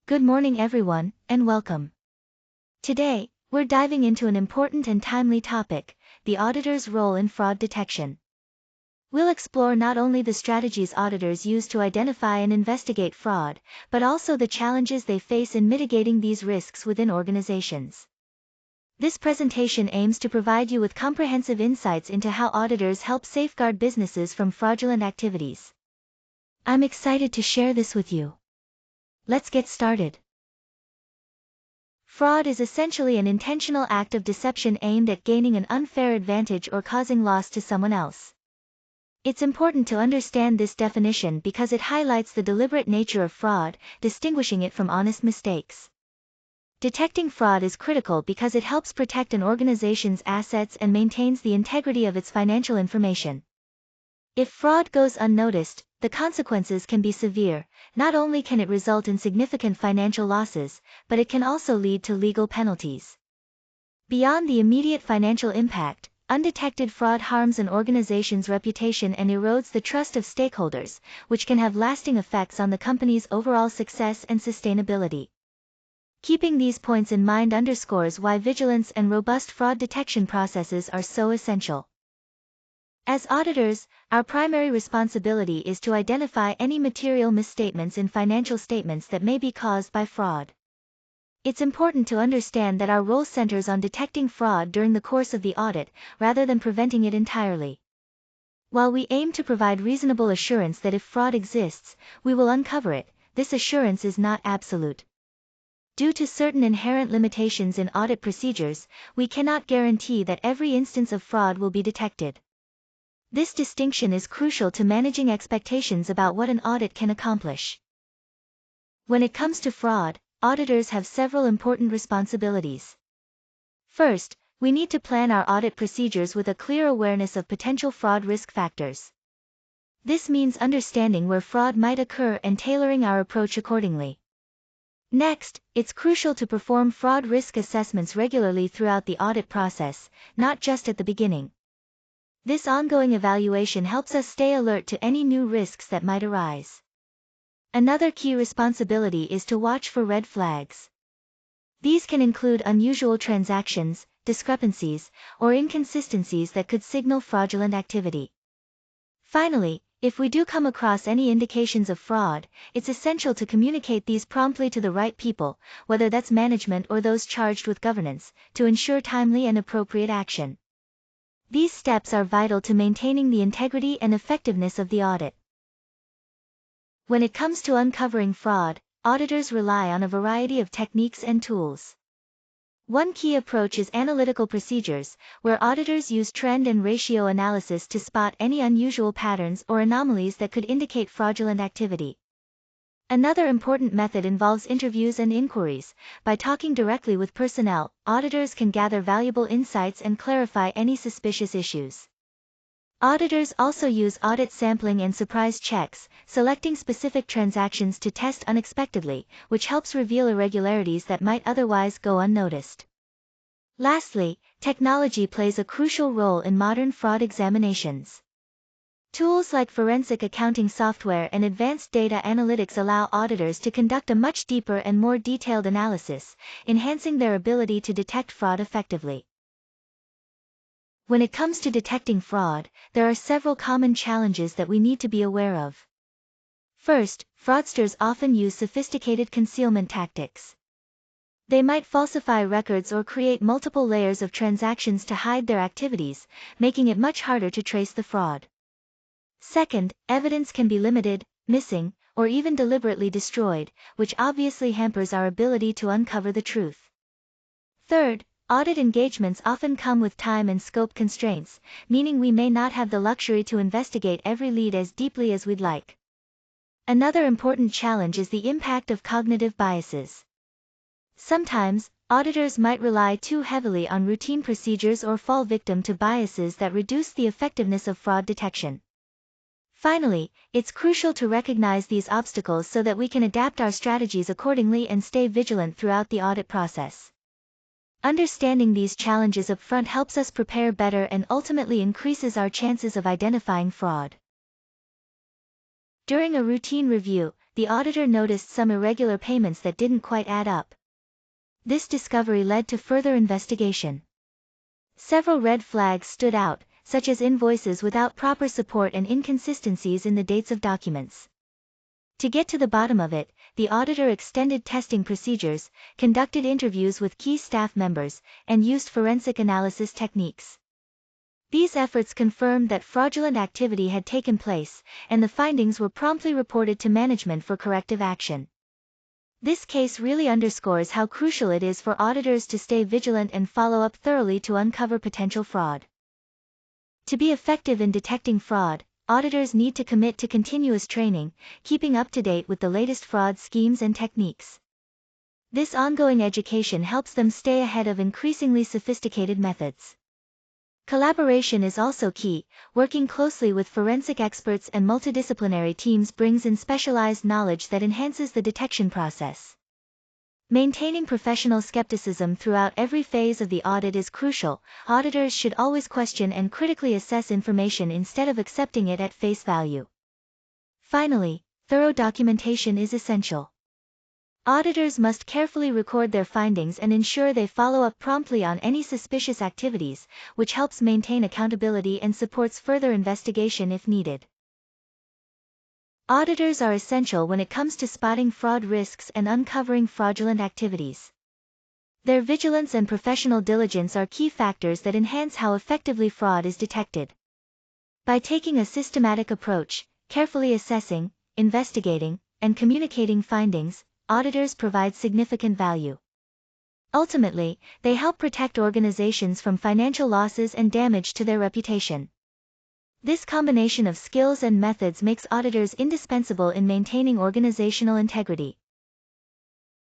Good morning everyone, and welcome. Today, we're diving into an important and timely topic, the auditor's role in fraud detection. We'll explore not only the strategies auditors use to identify and investigate fraud, but also the challenges they face in mitigating these risks within organizations. This presentation aims to provide you with comprehensive insights into how auditors help safeguard businesses from fraudulent activities. I'm excited to share this with you. Let's get started. Fraud is essentially an intentional act of deception aimed at gaining an unfair advantage or causing loss to someone else. It's important to understand this definition because it highlights the deliberate nature of fraud, distinguishing it from honest mistakes. Detecting fraud is critical because it helps protect an organization's assets and maintains the integrity of its financial information. If fraud goes unnoticed, the consequences can be severe. Not only can it result in significant financial losses, but it can also lead to legal penalties. Beyond the immediate financial impact, undetected fraud harms an organization's reputation and erodes the trust of stakeholders, which can have lasting effects on the company's overall success and sustainability. Keeping these points in mind underscores why vigilance and robust fraud detection processes are so essential. As auditors, our primary responsibility is to identify any material misstatements in financial statements that may be caused by fraud. It's important to understand that our role centers on detecting fraud during the course of the audit, rather than preventing it entirely. While we aim to provide reasonable assurance that if fraud exists, we will uncover it, this assurance is not absolute. Due to certain inherent limitations in audit procedures, we cannot guarantee that every instance of fraud will be detected. This distinction is crucial to managing expectations about what an audit can accomplish. When it comes to fraud, auditors have several important responsibilities. First, we need to plan our audit procedures with a clear awareness of potential fraud risk factors. This means understanding where fraud might occur and tailoring our approach accordingly. Next, it's crucial to perform fraud risk assessments regularly throughout the audit process, not just at the beginning. This ongoing evaluation helps us stay alert to any new risks that might arise. Another key responsibility is to watch for red flags. These can include unusual transactions, discrepancies, or inconsistencies that could signal fraudulent activity. Finally, if we do come across any indications of fraud, it's essential to communicate these promptly to the right people, whether that's management or those charged with governance, to ensure timely and appropriate action. These steps are vital to maintaining the integrity and effectiveness of the audit. When it comes to uncovering fraud, auditors rely on a variety of techniques and tools. One key approach is analytical procedures, where auditors use trend and ratio analysis to spot any unusual patterns or anomalies that could indicate fraudulent activity. Another important method involves interviews and inquiries. By talking directly with personnel, auditors can gather valuable insights and clarify any suspicious issues. Auditors also use audit sampling and surprise checks, selecting specific transactions to test unexpectedly, which helps reveal irregularities that might otherwise go unnoticed. Lastly, technology plays a crucial role in modern fraud examinations. Tools like forensic accounting software and advanced data analytics allow auditors to conduct a much deeper and more detailed analysis, enhancing their ability to detect fraud effectively. When it comes to detecting fraud, there are several common challenges that we need to be aware of. First, fraudsters often use sophisticated concealment tactics. They might falsify records or create multiple layers of transactions to hide their activities, making it much harder to trace the fraud. Second, evidence can be limited, missing, or even deliberately destroyed, which obviously hampers our ability to uncover the truth. Third, audit engagements often come with time and scope constraints, meaning we may not have the luxury to investigate every lead as deeply as we'd like. Another important challenge is the impact of cognitive biases. Sometimes, auditors might rely too heavily on routine procedures or fall victim to biases that reduce the effectiveness of fraud detection. Finally, it's crucial to recognize these obstacles so that we can adapt our strategies accordingly and stay vigilant throughout the audit process. Understanding these challenges upfront helps us prepare better and ultimately increases our chances of identifying fraud. During a routine review, the auditor noticed some irregular payments that didn't quite add up. This discovery led to further investigation. Several red flags stood out, such as invoices without proper support and inconsistencies in the dates of documents. To get to the bottom of it, the auditor extended testing procedures, conducted interviews with key staff members, and used forensic analysis techniques. These efforts confirmed that fraudulent activity had taken place, and the findings were promptly reported to management for corrective action. This case really underscores how crucial it is for auditors to stay vigilant and follow up thoroughly to uncover potential fraud. To be effective in detecting fraud, auditors need to commit to continuous training, keeping up to date with the latest fraud schemes and techniques. This ongoing education helps them stay ahead of increasingly sophisticated methods. Collaboration is also key. Working closely with forensic experts and multidisciplinary teams brings in specialized knowledge that enhances the detection process. Maintaining professional skepticism throughout every phase of the audit is crucial. Auditors should always question and critically assess information instead of accepting it at face value. Finally, thorough documentation is essential. Auditors must carefully record their findings and ensure they follow up promptly on any suspicious activities, which helps maintain accountability and supports further investigation if needed. Auditors are essential when it comes to spotting fraud risks and uncovering fraudulent activities. Their vigilance and professional diligence are key factors that enhance how effectively fraud is detected. By taking a systematic approach, carefully assessing, investigating, and communicating findings, auditors provide significant value. Ultimately, they help protect organizations from financial losses and damage to their reputation. This combination of skills and methods makes auditors indispensable in maintaining organizational integrity.